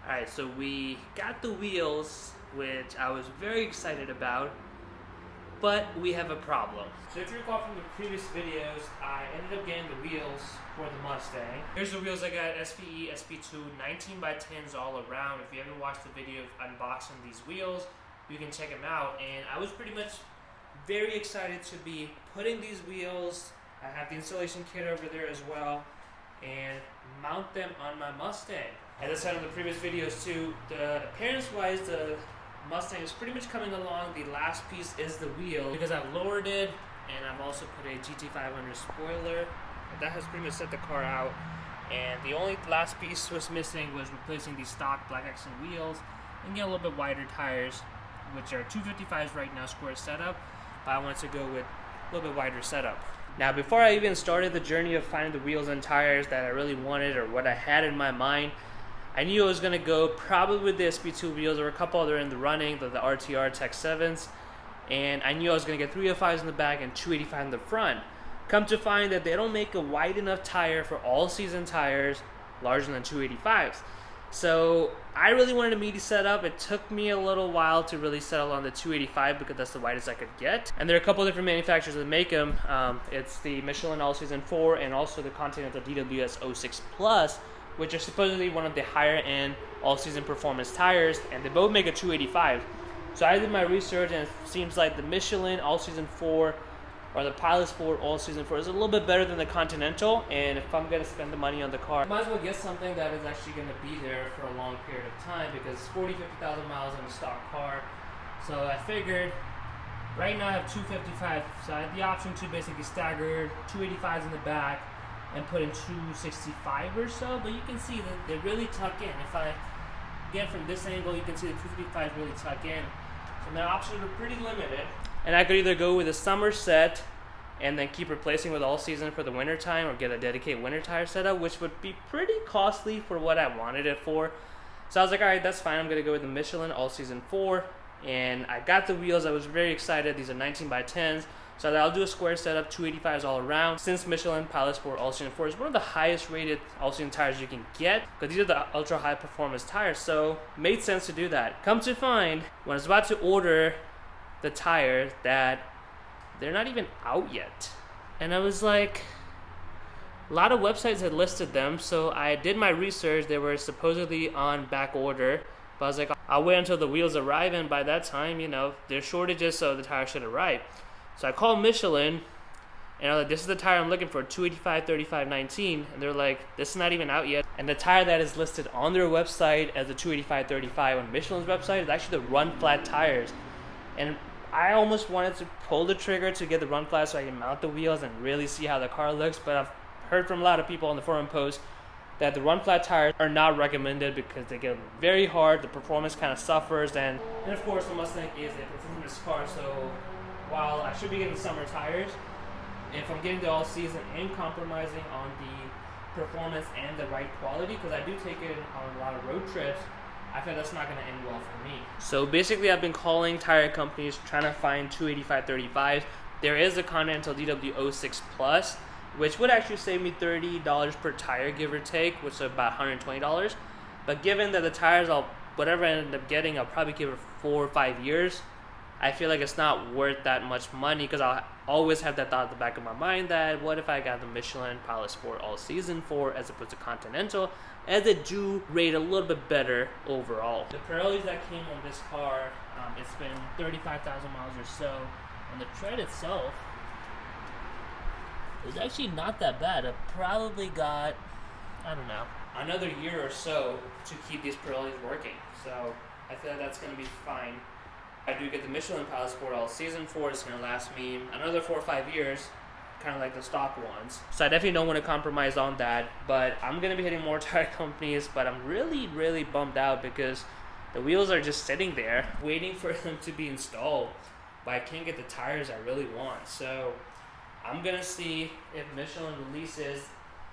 Alright, so we got the wheels, which I was very excited about, but we have a problem. So if you recall from the previous videos, I ended up getting the wheels for the Mustang. Here's the wheels I got, SPE SP2 19x10s all around. If you haven't watched the video of unboxing these wheels, you can check them out. And I was pretty much very excited to be putting these wheels, I have the installation kit over there as well, and mount them on my Mustang. As I said in the previous videos too, the appearance-wise, the Mustang is pretty much coming along. The last piece is the wheel, because I've lowered it, and I've also put a GT500 spoiler. And that has pretty much set the car out. And the only last piece was missing was replacing the stock black accent wheels and get a little bit wider tires, which are 255s right now, square setup. But I wanted to go with a little bit wider setup. Now, before I even started the journey of finding the wheels and tires that I really wanted or what I had in my mind, I knew I was going to go probably with the SP2 wheels. There were a couple other in the running, the RTR Tech 7s, and I knew I was going to get 305s in the back and 285 in the front. Come to find that they don't make a wide enough tire for all-season tires larger than 285s. So I really wanted a meaty setup. It took me a little while to really settle on the 285 because that's the widest I could get. And there are a couple different manufacturers that make them. It's the Michelin All-Season 4 and also the Continental DWS 06 Plus, which are supposedly one of the higher end all-season performance tires, and they both make a 285. So I did my research, and it seems like the Michelin All-Season 4 or the Pilot Sport All-Season 4 is a little bit better than the Continental, and if I'm going to spend the money on the car, I might as well get something that is actually going to be there for a long period of time, because it's 40,000-50,000 miles in a stock car. So I figured, right now I have 255, so I had the option to basically stagger 285s in the back and put in 265 or so, but you can see that they really tuck in. If I get from this angle, you can see the 255s really tuck in. So my options are pretty limited. And I could either go with a summer set and then keep replacing with all season for the winter time, or get a dedicated winter tire setup, which would be pretty costly for what I wanted it for. So I was like, alright, that's fine. I'm gonna go with the Michelin All Season 4. And I got the wheels. I was very excited. These are 19x10s. So I'll do a square setup, 285s all around. Since Michelin Pilot Sport All-Season 4 is one of the highest rated all-season tires you can get, because these are the ultra high performance tires, so it made sense to do that. Come to find, when I was about to order the tires, that they're not even out yet. And I was like, a lot of websites had listed them, so I did my research. They were supposedly on back order, but I was like, I'll wait until the wheels arrive, and by that time, you know, there's shortages, so the tire should arrive. So I called Michelin, and I was like, this is the tire I'm looking for, 285 35 19, and they're like, this is not even out yet. And the tire that is listed on their website as the 285 35 on Michelin's website is actually the run flat tires. And I almost wanted to pull the trigger to get the run flat so I can mount the wheels and really see how the car looks, but I've heard from a lot of people on the forum posts that the run flat tires are not recommended because they get very hard, the performance kind of suffers, and of course the Mustang is a performance car, so while I should be getting summer tires, if I'm getting the all season and compromising on the performance and the right quality, because I do take it on a lot of road trips, I feel that's not going to end well for me. So basically I've been calling tire companies trying to find 285 35s. There is a Continental DW 06 Plus, which would actually save me $30 per tire, give or take, which is about $120. But given that the tires, whatever I end up getting, I'll probably give it 4 or 5 years. I feel like it's not worth that much money, because I'll always have that thought at the back of my mind that what if I got the Michelin Pilot Sport All Season 4 as opposed to Continental, as it do rate a little bit better overall. The Pirellis that came on this car, it's been 35,000 miles or so, and the tread itself is actually not that bad. I've probably got, I don't know, another year or so to keep these Pirellis working, so I feel like that's going to be fine. I do get the Michelin Pilot Sport All Season 4. It's going to last me another 4 or 5 years, kind of like the stock ones. So I definitely don't want to compromise on that, but I'm going to be hitting more tire companies, but I'm really bummed out because the wheels are just sitting there waiting for them to be installed, but I can't get the tires I really want. So I'm going to see if Michelin releases.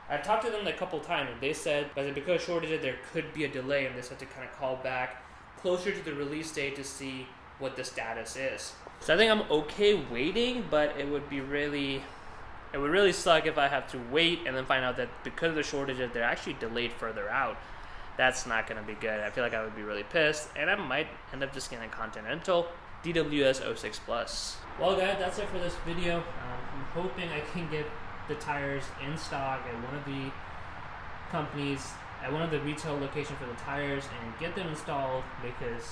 I've talked to them a couple times, and they said that because of shortages there could be a delay, and they said to kind of call back closer to the release date to see what the status is. So I think I'm okay waiting, but it would really suck if I have to wait and then find out that because of the shortages they're actually delayed further out. That's not going to be good. I feel like I would be really pissed, and I might end up just getting a Continental DWS 06 Plus. Well guys, that's it for this video. I'm hoping I can get the tires in stock at one of the companies, at one of the retail locations for the tires, and get them installed, because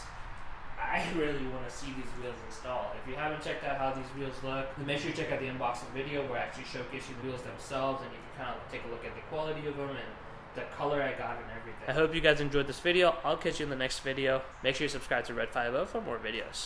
I really want to see these wheels installed. If you haven't checked out how these wheels look, then make sure you check out the unboxing video where I actually showcase you the wheels themselves, and you can kind of take a look at the quality of them and the color I got and everything. I hope you guys enjoyed this video. I'll catch you in the next video. Make sure you subscribe to Red 50 for more videos.